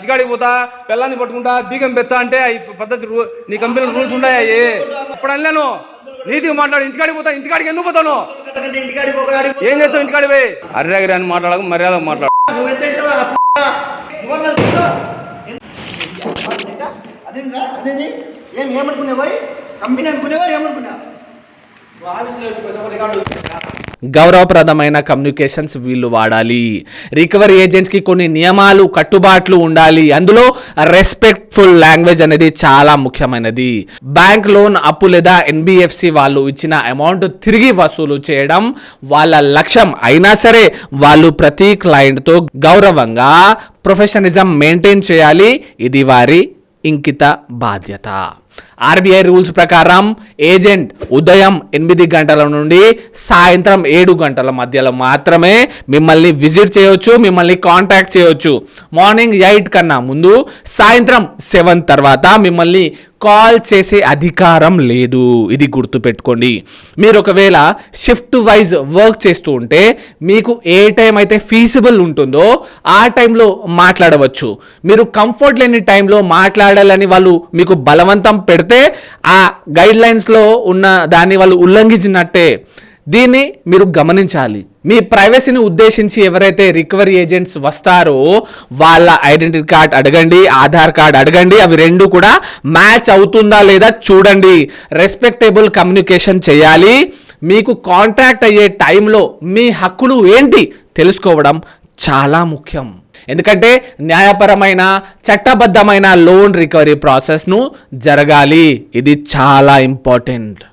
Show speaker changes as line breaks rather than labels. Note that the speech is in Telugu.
ఇంటికాడికి పోతా పిల్లాన్ని పట్టుకుంటా బీగం పెచ్చా అంటే పద్ధతి నీ కంపెనీ రూల్స్ ఉన్నాయా? ఇప్పుడు అనలేను, నీతిగా మాట్లాడు. ఇంటికాడికి పోతా, ఇంటికాడికి ఎందుకు పోతాను? ఏం చేస్తావు ఇంటికాడి పోయి? అర్రగిరి అని మాట్లాడక మర్యాద మాట్లాడు.
గౌరవప్రదమైన కమ్యూనికేషన్స్ వీళ్ళు వాడాలి. రికవరీ ఏజెంట్స్కి కొన్ని నియమాలు కట్టుబాట్లు ఉండాలి. అందులో రెస్పెక్ట్ఫుల్ లాంగ్వేజ్ అనేది చాలా ముఖ్యమైనది. బ్యాంక్ లోన్ అప్పు లేదా ఎన్బిఎఫ్సి వాళ్ళు ఇచ్చిన అమౌంట్ తిరిగి వసూలు చేయడం వాళ్ళ లక్ష్యం అయినా సరే వాళ్ళు ప్రతి క్లయింట్తో గౌరవంగా ప్రొఫెషనలిజం మెయింటైన్ చేయాలి. ఇది వారి ఇంకిత బాధ్యత. ఆర్బీఐ రూల్స్ ప్రకారం ఏజెంట్ ఉదయం 8 గంటల నుండి సాయంత్రం 7 గంటల మధ్యలో మాత్రమే మిమ్మల్ని విజిట్ చేయవచ్చు, మిమ్మల్ని కాంటాక్ట్ చేయవచ్చు. మార్నింగ్ 8 కన్నా ముందు, సాయంత్రం 7 తర్వాత మిమ్మల్ని కాల్ చేసే అధికారం లేదు. ఇది గుర్తుపెట్టుకోండి. మీరు ఒకవేళ షిఫ్ట్ వైజ్ వర్క్ చేస్తూ ఉంటే మీకు ఏ టైం అయితే ఫీజిబుల్ ఉంటుందో ఆ టైంలో మాట్లాడవచ్చు. మీరు కంఫర్ట్ లేని టైంలో మాట్లాడాలని వాళ్ళు మీకు బలవంతం పెడితే ఆ గైడ్ లైన్స్లో ఉన్న దాన్ని వాళ్ళు ఉల్లంఘించినట్టే. దీన్ని మీరు గమనించాలి. మీ ప్రైవసీని ఉద్దేశించి ఎవరైతే రికవరీ ఏజెంట్స్ వస్తారో వాళ్ళ ఐడెంటిటీ కార్డ్ అడగండి, ఆధార్ కార్డ్ అడగండి. అవి రెండు కూడా మ్యాచ్ అవుతుందా లేదా చూడండి. రెస్పెక్టబుల్ కమ్యూనికేషన్ చేయాలి. మీకు కాంటాక్ట్ అయ్యే టైంలో మీ హక్కులు ఏంటి తెలుసుకోవడం చాలా ముఖ్యం. ఎందుకంటే న్యాయపరమైన చట్టబద్ధమైన లోన్ రికవరీ ప్రాసెస్ను జరగాలి. ఇది చాలా ఇంపార్టెంట్.